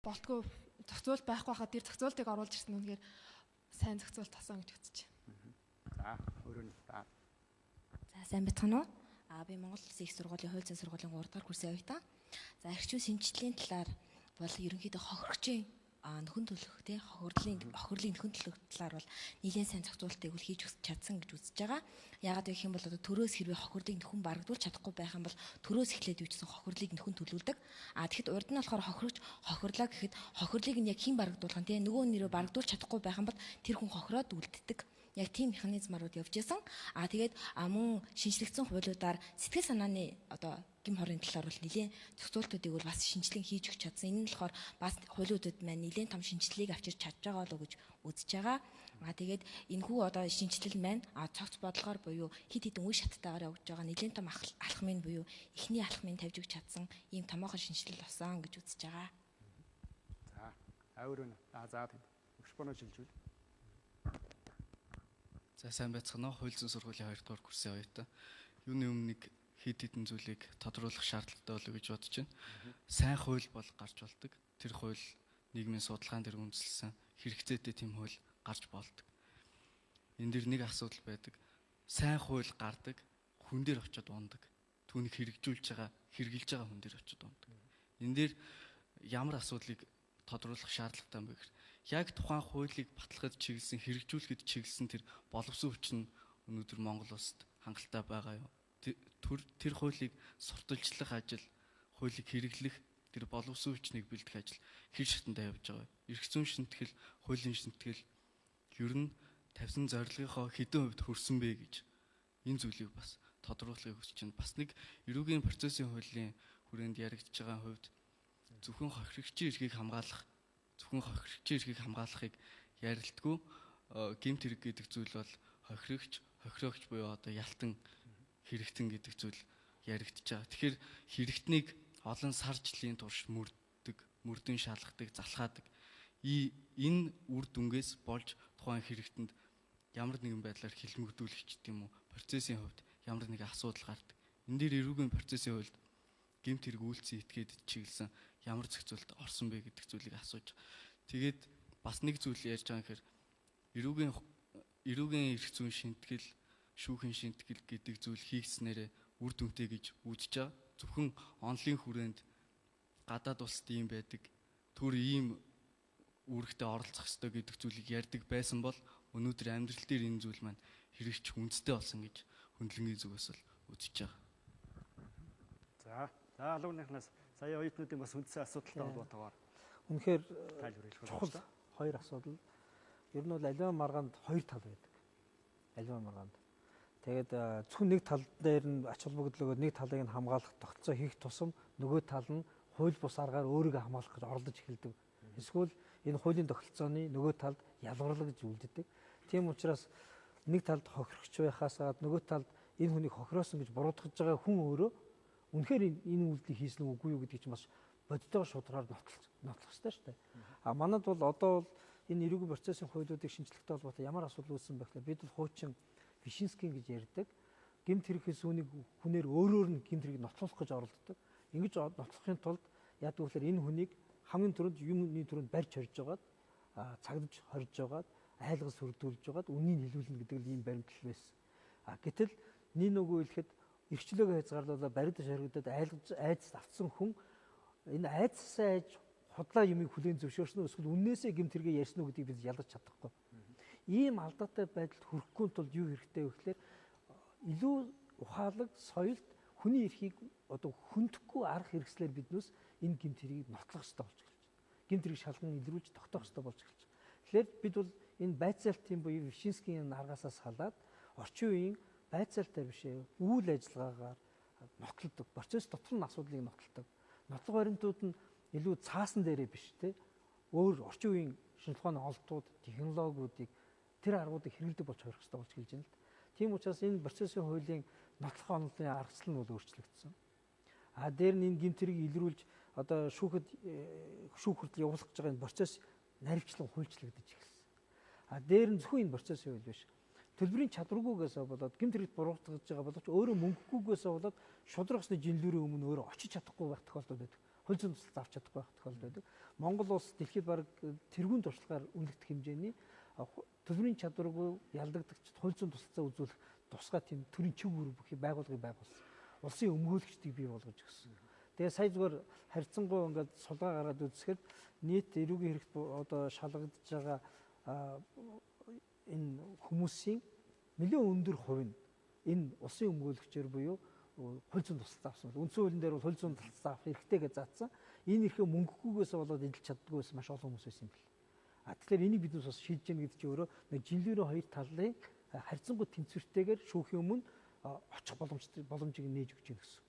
болтгүй зохицуул байхгүй хахад тэр зохицуултыг оруулж ирсэн үнэхээр сайн зохицуулт тасан гэж үзэж За байна. өөрөө нь та. За сайн бацхан уу? Би Монгол Улсын их сургуулийн хууль зүйн сургуулийн 3 дахь курсын оюутан. За эрхчүүн шинжилгээний талаар бол ерөнхийдөө хохирогчийн нөхөн төлөх тий хохирлын нөхөн төлөх талаар бол нэлээд сайн зохицуултыг хийж чадсан гэж үзэж байгаа. Яагаад гэх юм бол одоо төрөөс хэрвээ хохирлыг нөхөн барагдуулж чадахгүй байх юм бол төрөөс эхлээд үйдсэн хохирлыг нөхөн төлүүлдэг. Тэгэхэд урд нь болохоор хохирогч хохирлаа гэхэд хохирлыг нь яг хэн барагдуулах нь тий нөгөө нэрээ барагдуулж чадахгүй байх юм бол тэр хүн хохироод үлддэг. Яг тийм механизмарууд явж исэн. Тэгээд мөн шинжлэгдсэн хуулиудаар сэтгэл санааны одоо гим хорын талаар бол нэлээд зохицуултуудыг бол бас шинжилгээ хийж өгч чадсан. Энэ нь болохоор бас хуулиудад маань нэлээд том шинжилгээг авчирч чадж байгаа болов уу гэж үзэж байгаа. Тэгээд энэхүү одоо шинжилэл маань цогц бодлогоор буюу хид хідэн үе шаттайгаар явж байгаа нэлээд том алхмын буюу эхний алхмыг тавьж өгч чадсан ийм томоохон шинжилэл болсон гэж үзэж байгаа. За өөрөө нь за тийм. Өшбөнө шилжүүл. За сайн байцгаана уу. Хууль зүйн сургуулийн 2 дугаар курсын оюутан. Юуны өмнө нэг хэд хэдэн зүйлийг тодруулах шаардлагатай болов гэж бодож байна. Сайн хууль бол гарч болдог. Тэр хууль нийгмийн судалгаан дээр үндэслэсэн хэрэгцээтэй тийм хууль гарч болдог. Энэ дэр нэг асуудал байдаг. Сайн хууль гардаг, хүн дээр очиод ундаг. Түүнийг хэрэгжүүлж байгаа, хэрэгжилж байгаа хүн дээр очиод ундаг. Энэ дэр ямар асуудлыг тодруулах шаардлагатай юм бэ гэхээр яг тухайн хуулийг баталгахад чиглэсэн, хэрэгжүүлэхэд чиглэсэн тэр боловсон хүч нь өнөөдөр Монгол улсад хангалттай байгаа юу? Тэр хуулийг сурталчлах ажил, хуулийг хэрэглэх, тэр боловсон хүчнийг бэлдэх ажил хэр шатандаа явж байгаа вэ? Эрх зүйн шинтгэл, хуулийн шинтгэл ер нь тавьсан зорилгынхоо хэдэн хувьд хүрсэн бэ гэж энэ зүйлийг бас тодруулахыг хүсэж байна. Бас нэг эрүүгийн процессын хуулийн хүрээнд яригдж байгаа хувьд зөвхөн хохирогчийн эрхийг хамгаалахыг ярилдаггүй. Гэмт хэрэг гэдэг зүйл бол хохирогч буюу одоо ялтан хэрэгтэн гэдэг зүйл яригдж байгаа. Тэгэхээр хэрэгтнийг олон сар жилийн турш мөрдөн шалгадаг, залхаадаг. Энэ үр дүнгээс болж тухайн хэрэгтэнд ямар нэгэн байдлаар хилмигдүүлэх ч гэдэм үү, процессын хувьд ямар нэгэн асуудал гардаг. Энэ дээр эрүүгийн процессын хувьд гэмт хэрэг үйлцэн этгээд чиглэсэн ямар зохицуулт орсон бэ гэдэг зүйлийг асууж. Тэгээд бас нэг зүйл ярьж байгаа гэхээр эрүүгийн эрх зүйн шинтгэл, шүүхийн шинтгэл гэдэг зүйл хийгснээрээ үр дүнтэй гэж үзэж байгаа. Зөвхөн онлын хүрээнд гадаад улсад ийм байдаг, түр ийм үүрэгтэй оролцох ёстой гэдэг зүйлийг ярьдаг байсан бол өнөөдөр амьдрал дээр энэ зүйл маань хэрэгч хүндэтэй болсон гэж хөндлөнгийн зүгээс бол үзэж байгаа. За алууныхнаас сая оюутнуудын бас үндсэн асуудалтай холбоотойгоор үнэхээр тайлбарлах чухал хоёр асуудал. Ер нь бол аливаа маргаанд хоёр тал байдаг. Аливаа маргаанд. Тэгээд зөвхөн нэг тал дээр нь ач холбогдлогоо нэг талыг нь хамгаалах тогтцоо хийх тусам нөгөө тал нь хууль бус аргаар өөрийгөө хамгаалах гэж оролдож эхэлдэг. Эсвэл энэ хуулийн тогтолцооны нөгөө талд ялгарлаг гэж үлддэг. Тийм учраас нэг талд хохирогч байхаасаа нөгөө талд энэ хүнийг хохироосон гэж буруутгаж байгаа хүн өөрөө үнэхээр энэ үйлдэлийг хийсэн үгүй юу гэдгийг чинь бас бодиттой шударгаар нотлох хэрэгтэй шүү дээ. Манад бол одоо энэ эрүүгийн процессын хуулиудыг шинжлэхтэй холбоотой ямар асуудал үүссэн бэ гэхээр бид бол хуучин Вишинский гэж ярьдаг. Гэмт хэрэг хийсүнийг хүнээр өөрөөр нь гэмт хэрэг нотлох гэж оролддог. Ингэж нотлохын тулд яадаг вэ гэхээр энэ хүнийг хамгийн түрүүнд юмны түрүүнд барьж хорж жагаад цагдаж хорж жагаад айлгал сүрдүүлж жагаад үннийг хэлүүлнэ гэдэг л ийм баримтлал байсан. Гэтэл нэг нөгөө хэлэхэд эрхчлөөгөө хязгаарлуулаад баригдаж хоригдоод айдас авцсан хүн энэ айдасаа айж худлаа юмыг хүлээн зөвшөөрсөн үү эсвэл үннээсээ гэмт хэрэгээ ярьсан уу гэдгийг бид ялгаж чадахгүй. Ийм алдаатай байдалд хүрэхгүй тулд юу хэрэгтэй вэ гэхээр илүү ухаалаг соёлд хүний эрхийг одоо хөндөхгүй арга хэрэгслээр биднээс энэ гэмт хэргийг нотлох хэрэгтэй болж эхэлж байна. Гэмт хэрэг шалган илрүүлж тогтоох хэрэгтэй болж эхэлж байна. Тэгэхээр бид бол энэ байцаалтын буюу Вишинскийн аргасаас халаад орчин үеийн байцаалтай биш ээ үйл ажиллагаагаар нотлдог. Процесс дотор нь асуудлыг нотлдог. Нотлох баримтууд нь илүү цаасан дээрээ биш те. Өөр орчин үеийн шинжилгээ ухааны олдууд, технологиудыг тэр аргуудыг хэрэглэдэг болж хорих хэрэгтэй болж эхэлж байна л. Тийм учраас энэ процессын хуулийн нотлох онолын аргачлал нь бол өөрчлөгдсөн. Дээр нь энэ гэмт хэргийг илрүүлж одоо шүүх хүртэл явуулах гэж байгаа энэ процесс наривчлан хуульчлагдаж эхэлсэн. Дээр нь зөвхөн энэ процессын хууль биш. Төлбөрийн чадваргүйгээс болоод гэмт хэрэгт буруутгаж байгаа боловч өөрөө мөнгөгүйгээс болоод шудраг усны жинлүүрийн өмнө өөрөө очиж чадахгүй байх тохиолдол байдаг. хууль зүйн тусалцаа авч чадахгүй байх тохиолдол байдаг. Монгол улс дэлхийд бараг тэргуун туршлагаар үнэлэгдэх хэмжээний төлбөрийн чадваргүй ялдагдагч хууль зүйн тусалцаа үзүүлэх тусгай тийм төрийн чиг үүрэг бүхий байгууллагыг байгуулсан. Улсын өмгөөлөгчдийг бий болгож өгсөн. Тэгээ сая зүгээр харьцангуй ингээд сулгаа гаргаад үзэхэд нийт эрүүгийн хэрэгт одоо шалгагдж байгаа энэ хүмүүсийн нэлээд өндөр хувь нь энэ улсын өмгөөлөгчээр буюу хууль зүйн тусалцаа авсан. Үндсэн хуулийн дээр бол хууль зүйн тусалцаа авах хэрэгтэй гэж заасан. Энэ эрхээ мөнгөгүйгээс болоод эдэлж чаддгүй байсан маш олон хүмүүс байсан юм бэл. Тэгэхээр энийг биднээс бас шийдэж яах гэдэг чинь өөрөө нэг жилийн хоёр талын харьцангуй тэнцвэртэйгээр шүүхийн өмнө очих боломжийг нээж өгч гэнэ гэсэн.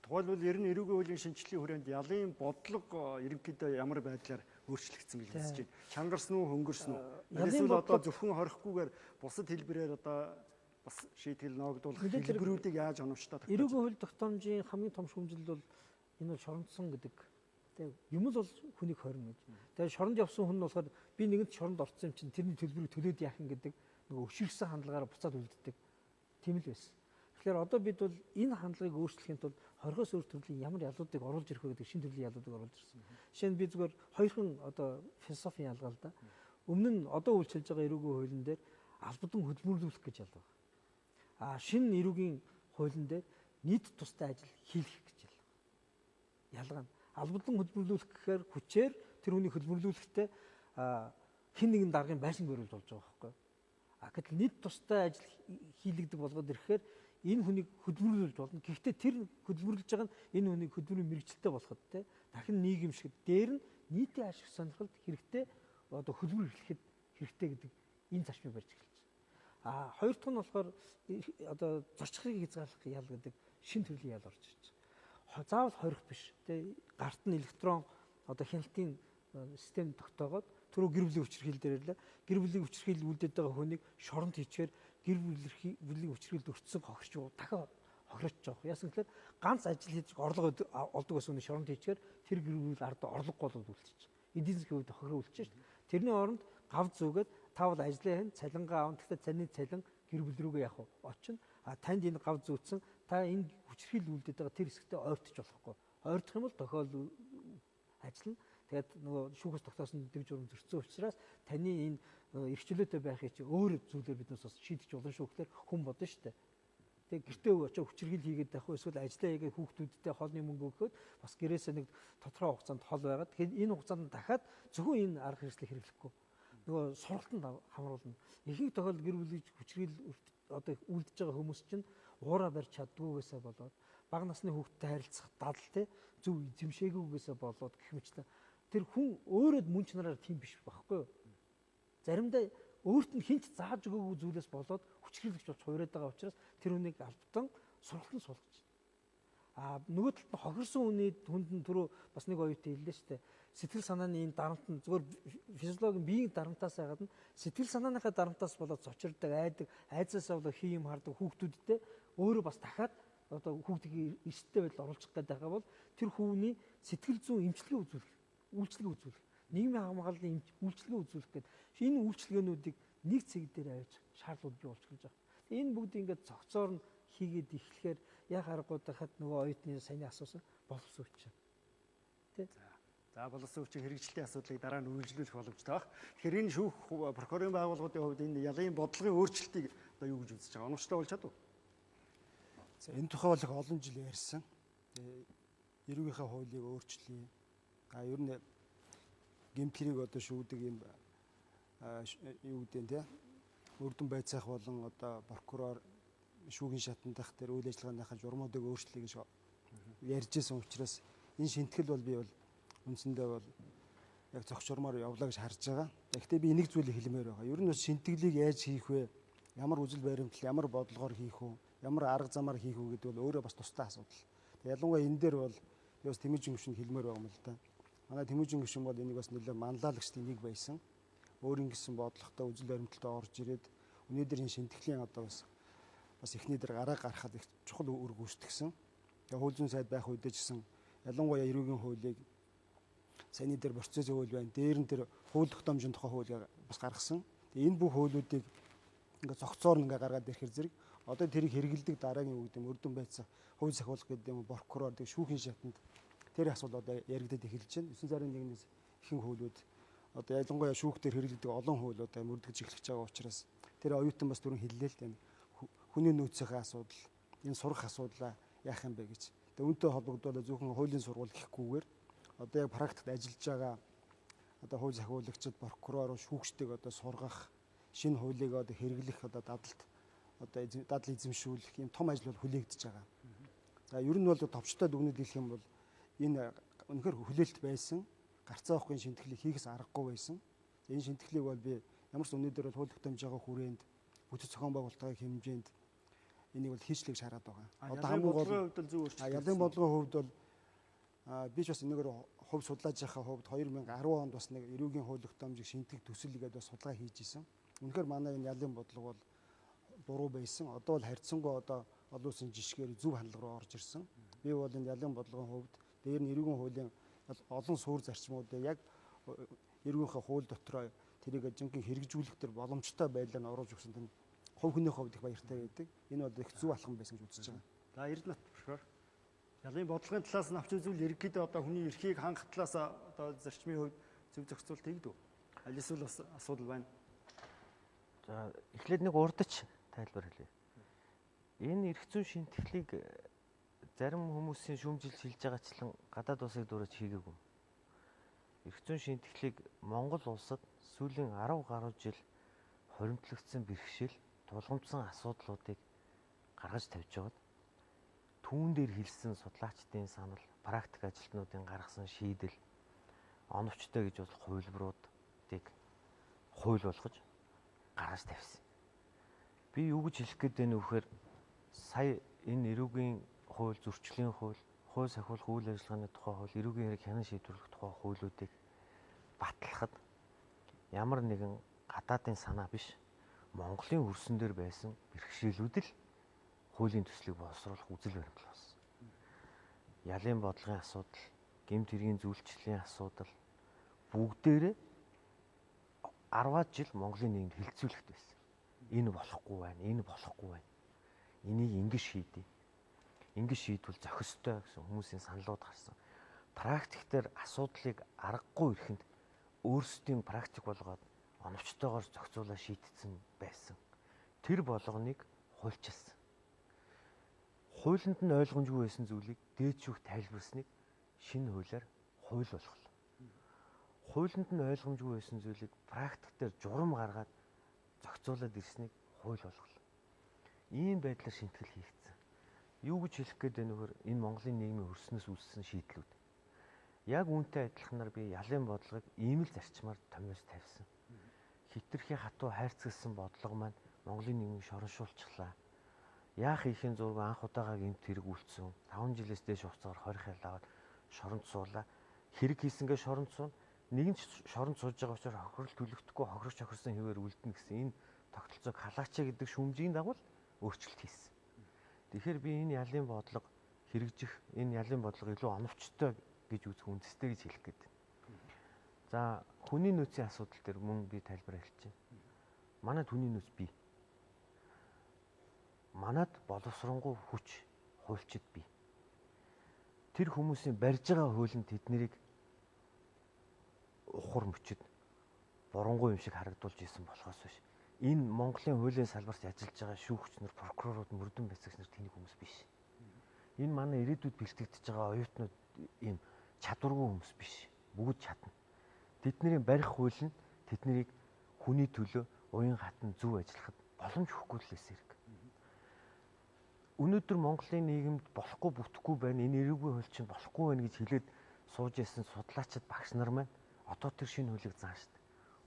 Тухайлбал ер нь эрүүгийн хуулийн шинжилгээний хүрээнд ялын бодлого ерөнхийдөө ямар байдлаар өөрчлөгдсөн гэж үзэж байна. Чангарсан уу, хөнгөрсөн үү? Эсвэл одоо зөвхөн хорихгүйгээр бусад хэлбэрээр одоо бас шийтгэл ногдуулах хэлбэрүүдийг яаж оновчтой тогтоож. Эрүүгийн хууль тогтоомжийн хамгийн том шүүмжил бол энэ бол шорондсон гэдэг. Тэгээ юм л бол хүнийг хорно гэж. Тэгээ шоронд явсан хүн нь болохоор би нэгэнт шоронд орсон юм чинь тэрний төлбөрийг төлөөд яах юм гэдэг нөгөө өшигсөн хандлагаараа буцаад үлддэг. Тийм л байсан. Тэгэхээр одоо бид бол энэ хандлагыг өөрчлөхийн тулд хорхоос өөр төрлийн ямар ялуудыг оруулж ирэх вэ гэдэг шинэ төрлийн ялуудыг оруулж ирсэн. Жишээ нь би зүгээр хоёрхан одоо философийн ялгаа л да. Өмнө нь одоо үйлчилж байгаа эрүүгийн хуулийн дээр албадан хөдөлмөрлүүлэх гэж ялгаа. Шинэ эрүүгийн хуулийн дээр нийт тустай ажил хийх гэж ялгаа нь. Албадан хөдөлмөрлүүлэх гэхээр хүчээр тэр хүний хөдөлмөрлүүлэхдээ хэн нэгэн даргын байшин бариулж болж байгаа байхгүй. Гэтэл нийт тустай ажил хийлэгдэх болгоод ирэхээр энэ хүнийг хөдөлмөрлүүлж болно. Гэхдээ тэр хөдөлмөрлөж байгаа нь энэ хүнийг хөдөлмөрийн мэрэгчлээ болоход те дахин нийгэмшгэд дээр нь нийтийн ашиг сонирхолд хэрэгтэй одоо хөдөлмөр эрхлэхэд хэрэгтэй гэдэг энэ зарчмыг барьж эхэлж байна. Хоёр дахь нь болохоор одоо зорчхыг хязгаарлах ял гэдэг шинэ төрлийн ял орж ирж байна. Заавал хорих биш те гарт нь электрон одоо хяналтын систем тогтоогоод түрүү гэр бүлийн хүчирхийлэл дээр л гэр бүлийн хүчирхийлэл үлдээд байгаа хүнийг шоронд хийчихээр гэр бүлийн хүчирхийлэлд өртсөн хохирч дахиад хохирч жоох. Яасан гэхээр ганц ажил хийж орлого олдог гэсэн үний шоронд хийчихээр тэр гэр бүл ард орлогогүй болоод үлдчихэж. Эдийн засгийн хувьд хохироо үлдчихэж шүү дээ. Тэрний оронд гав зүгээд та бол ажлаа хийн цалингаа аван гэхдээ цалины цалин гэр бүл рүүгээ явах очино. Танд энэ гав зүүцэн та энэ хүчирхийлэл үлдээд байгаа тэр хэсэгтээ ойртож болохгүй. Ойртох юм бол тохиол ажил нь тэгээд нөгөө шүүхээс тогтоосон дэг журам зөрчсөн учраас таны энэ эрхчлөөтэй байхыг чи өөр зүйлээр биднээс бас шийдэж болно шүү гэхээр хүн бодно шүү дээ. Тэгээд гэртээ очиж хүчирхийл хийгээд байх уу эсвэл ажиллаа хийгээд хүүхдүүдтэй хоолны мөнгө өгөхөд бас гэрээсээ нэг тодорхой хугацаанд хол байгаад тэгэхээр энэ хугацаанд дахиад зөвхөн энэ арга хэрэгслийг хэрэглэхгүй. Нөгөө сургалтанд хамруулна. Ихэнх тохиолдолд гэр бүлийн хүчирхийл одоо үлдэж байгаа хүмүүс чинь уураа барьж чаддгүйгээсээ болоод бага насны хүүхдтэй харилцах дадал те зөв эзэмшээгүйгээсээ болоод гэх мэтлээ тэр хүн өөрөө мөн чанараар тийм биш байхгүй юу? Заримдаа өөрт нь хинч зааж өгөөгүй зүйлээс болоод хүчрхийлэгч болж хувираад байгаа учраас тэр хүнийг албатан сургалтанд суулгаж байна. Нөгөө талд нь хохирсон хүний хүнд нь түрүү бас нэг оюутан хэллээ шүү дээ. Сэтгэл санааны энэ дарамт нь зүгээр физиологийн биеийн дарамтаас гадна сэтгэл санааныхаа дарамтаас болоод цочирдаг, айдсаасаа болоод хий юм хардаг хүүхдүүдтэй өөрөө бас дахиад одоо хүүхдийг эрсдэлтэй байдал оруулах гэдэг байгаа бол тэр хүүний сэтгэл зүйн эмчилгээ үзүүлэх, нийгмийн хамгааллын үйлчилгээ үзүүлэх гэдэг энэ үйлчилгээнүүдийг нэг цэг дээр авч шаардлууд бий болж эхэлж байгаа. Энэ бүгд ингээд цогцоор нь хийгээд эхлэхээр яг аргагүй дахад нөгөө оюутны саяны асуусан боловсон хүчин. Тэ? За боловсон хүчин хэрэгжилтийн асуудлыг дараа нь үргэлжлүүлэх боломжтой баг. Тэгэхээр энэ шүүх прокурорын байгууллагуудын хувьд энэ ялын бодлогын өөрчлөлтийг одоо юу гэж үзэж байгаа? Оновчтой болж чадав уу? За энэ тухай бол их олон жил ярьсан. Эрүүгийнхээ хуулийг өөрчлөе. Ер нь гэмтрийг одоо шүүдэг юм юу гэдэг нь те үрдэн байцаах болон одоо прокурор шүүхийн шатанд дах дээр үйл ажиллагааныхаа журмуудыг өөрчлөе гэж ярьжсэн учраас энэ шинтгэл бол би бол үндсэндээ бол яг цогцормоор явлаа гэж харж байгаа. Гэхдээ би нэг зүйлийг хэлмээр байгаа. Ер нь шинтгэлийг яаж хийх вэ? Ямар үзэл баримтлал, ямар бодлогоор хийх вэ? Ямар арга замаар хийх үү гэдэг бол өөрөө бас тустай асуудал. Ялангуяа энэ дээр бол бас Тэмүжин гүшин хэлмээр байгаа юм л да. Манай Тэмүжин гүшин бол энийг бас нэлээд манлайлагчдын нэг байсан. Өөр ингэсэн бодлоготой үзэл баримталтай орж ирээд өнөөдөр энэ шинтгэлийн одоо бас эхний дээр гараа гаргахад их чухал үр гүйцэтгсэн. Тэгээ хууль зүйн сайд байх үедээ ч гэсэн ялангуяа эрүүгийн хуулийг саяны дээр процесс хууль байна. Дээр нь тэр хууль тогтоомжийн тухай хуулийг бас гаргасан. Тэгээ энэ бүх хуулиудыг ингээ цогцоор ингээ гаргаад ирэхэр зэрэг одоо тэрийг хэрэгэлдэг дараагийн үг гэдэм өрдөн байцаа хувь сахиулах гэдэг юм прокурор тэг шүүхийн шатанд Тэр асуудал одоо яригдаад эхэлж байна. 9.1-ээс ихэнх хуулиуд одоо ялангуяа шүүхтэр хэрэглэдэг олон хууль одоо мөрдөгж эхлэж байгаа учраас тэр оюутан бас түрүүн хэллээ л дээ. Хүний нөөцийн асуудал, энэ сурах асуудлаа яах юм бэ гэж. Тэгээ үүнтэй холбогдуулаад зөвхөн хуулийн сургууль гэхгүйгээр одоо яг практикт ажиллаж байгаа одоо хууль захиулагчид, прокурор, шүүгчдийг одоо сургах, шинэ хуулийг одоо хэрэглэх одоо дадал эзэмшүүлэх юм том ажил бол хүлээгдэж байгаа. За ер нь бол товчтой дүгнэлт хэлэх юм бол энэ үнэхээр хүлээлт байсан, гарцаа авахгүй шинтгэлийг хийхээс аргагүй байсан. Энэ шинтгэлийг бол би ямар ч өнөөдөр бол хууль тогтоомж байгаа хүрээнд бүтэц зохион байгуулалтын хэмжээнд энийг бол хийчлэг шаарад байгаа. Одоо хамгийн бодлогын хувьд бол зөв өөрчлөлт. Ялын бодлогын хувьд бол би ч бас энэгээр хувь судлааж байгаа хувьд 2010 онд бас нэг эрүүгийн хууль тогтоомжийг шинтгэх төсөлгээд бас судалгаа хийж исэн. Үнэхээр манай энэ ялын бодлого бол буруу байсан. Одоо бол харьцангуй одоо олон улсын жишгээр зөв хандлага руу орж ирсэн. Би бол энэ ялын бодлогын хувьд дээр нь эрүүгийн хуулийн олон суурь зарчмуудыг яг эрүүгийнхээ хууль дотроо тэрийг жинхэнэ хэрэгжүүлэх төр боломжтой байдлаар нь оруулж өгсөн тэнд хувь хүний хувьд их баяртай байдаг. Энэ бол их зөв алхам байсан гэж үзэж байгаа. За Эрдэнэт болохоор ялын бодлогын талаас нь авч үзвэл ерөнхийдөө одоо хүний эрхийг хангах талаас одоо зарчмын хувьд зөв зохицуулт хийгдв. Аль эсвэл бас асуудал байна. За эхлээд нэг урдч тайлбар хэлье. Энэ эрх зүйн шинтгэлийг зарим хүмүүсийн шүүмжилж хэлж байгаачлан гадаад улсыг дөрөж хийгээгүй. Эрх зүйн шинтгэлийг Монгол улсад сүүлийн 10 гаруй жил хоримтлагдсан бэрхшээл, тулгамдсан асуудлуудыг гаргаж тавьж байгаад түүн дээр хэлсэн судлаачдын санал, практик ажилтнуудын гаргасан шийдэл, оновчтой гэж болох хувилбаруудыг хууль болгож гаргаж тавьсан. Би юу гэж хэлэх гээд байна вэ гэхээр сая энэ эрүүгийн хууль, зөрчлийн хууль, хууль сахиулах үйл ажиллагааны тухай хууль, эрүүгийн хэрэг хянан шийдвэрлэх тухай хуулиудыг батлахад ямар нэгэн гадаадын санаа биш, Монголын хөрсөн дээр байсан бэрхшээлүүд л хуулийн төслийг боловсруулах үзэл баримтлал болсон. Ялын бодлогын асуудал, гэмт хэргийн зүйлчлэлийн асуудал бүгдээрээ 10-аад жил Монголын нийгэмд хилцүүлэгт байсан. Энэ болохгүй байна, энэ болохгүй байна. Энийг ингэж шийдэе. Ингэж шийдвэл зохистой гэсэн хүмүүсийн саналууд гарсан. Практик дээр асуудлыг аргагүй ирэхэнд өөрсдийн практик болгоод оновчтойгоор зохицуулаад шийдсэн байсан. Тэр болгоныг хуульчилсан. Хуулинд нь ойлгомжгүй байсан зүйлийг дээд шүүх тайлбарсныг шинэ хуулиар хууль болголоо. Хуулинд нь ойлгомжгүй байсан зүйлийг практик дээр журам гаргаад зохицуулаад ирснийг хууль болголоо. Ийм байдлаар шинтгэл хийгдсэн. Юу гэж хэлэх гээд байна вэ? Энэ Монголын нийгмийн хөрснөөс үүссэн шийдлүүд. Яг үүнтэй адилханаар би ялын бодлогыг ийм л зарчмаар томьёос тавьсан. Хитрхи хатуу хайрцагсан бодлого маань Монголын нийгмийг шороншуулчихлаа. Яах хийхин зураг анх удаага гэмт хэрэг үлдсэн. 5 жилээс дээш хугацаагаар 20 хэл аваад шоронд суулаа. Хэрэг хийсэнгээ шоронд суун. Нэгэн ч шоронд сууж байгаа учраас хохирол төлөгдөхгүй хохирч хохирсон хэвээр үлдэнэ гэсэн энэ тогтолцоог халаачаа гэдэг шүүмжийн дагуу өөрчлөлт хийсэн. Тэгэхээр би энэ ялын бодлого хэрэгжих, энэ ялын бодлого илүү оновчтой гэж үзэх үндэстэй гэж хэлэх гээд. За хүний нөөцийн асуудал дээр мөн би тайлбар хэлж байна. Манайд хүний нөөц бий. Манайд боловсронгуй хүч хуульчид бий. Тэр хүмүүсийн барьж байгаа хууль нь тэднийг ухар мөчөд бурангуй юм шиг харагдуулж исэн болохоос биш. Энэ Монголын хуулийн салбарт ажиллаж байгаа шүүгч нар, прокурорууд, мөрдөн бяцлагч нар тэний хүмүүс биш. Энэ манай ирээдүйд бэлтгэгдэж байгаа оюутнууд ийм чадваргүй хүмүүс биш. Бүгд чадна. Тэдний барих хууль нь тэднийг хүний төлөө уян хатан зөв ажиллахад боломж өгөхгүй л эсэрэг. Өнөөдөр Монголын нийгэмд болохгүй бүтэхгүй байна. Энэ эрүүгийн хууль чинь болохгүй байна гэж хэлээд сууж исэн судлаачид багш нар маань одоо тэр шинэ хуулийг заан штт.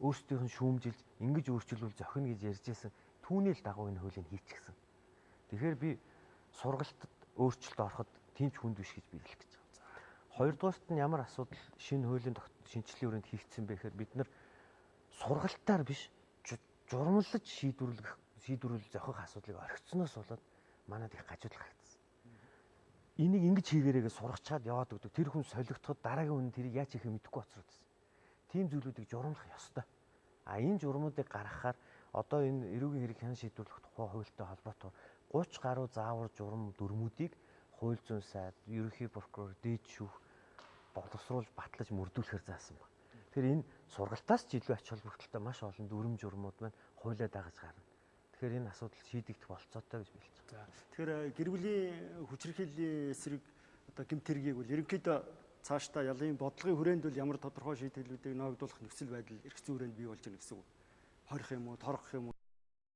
Өөрсдийнх нь шүүмжилж ингэж өөрчлөвл зохино гэж ярьж исэн түүний л дагуу энэ хуулийг хийчихсэн. Тэгэхээр би сургалтад өөрчлөлт ороход тийм ч хүнд биш гэж би хэлэх гэж байна. Хоёрдугаарт нь ямар асуудал шинэ хуулийн шинжилгээ өрөөнд хийгдсэн бэ гэхээр бид нар сургалтаар биш журмалж шийдвэрлэх зохих асуудлыг орхицсноос болоод манайд их гажуудал гарагдсан. Энийг ингэж хийгээрээ сургачаад яваад өгдөг. Тэр хүн солигдоход дараагийн хүн тэрийг яаж хийхээ мэдэхгүй оцруудсан. Тийм зүйлүүдийг журамлах ёстой. Энэ журмуудыг гаргахаар одоо энэ эрүүгийн хэрэг хянан шийдвэрлэх тухай хуультай холбоотой 30 гаруй заавар журам дүрмүүдийг хууль зүйн сайд, ерөнхий прокурор, дээд шүүх, боловсруулж батлаж мөрдүүлэхээр заасан байна. Тэгэхээр энэ сургалтаас ч илүү ач холбогдолтой маш олон дүрм журмууд маань хуулиа дагаж гарна. Тэгэхээр энэ асуудал шийдэгдэх болцоотой гэж билж байна. За тэгэхээр гэр бүлийн хүчирхийллийн эсрэг одоо гэмт хэргийг бол ерөнхийдөө цаашдаа ялын бодлогын хүрээнд бол ямар тодорхой шийдвэрлүүдийг ногдуулах нөхцөл байдал эрх зүйн хүрээнд бий болж байгаа гэсэн үг. Хорих юм уу, торгох юм уу?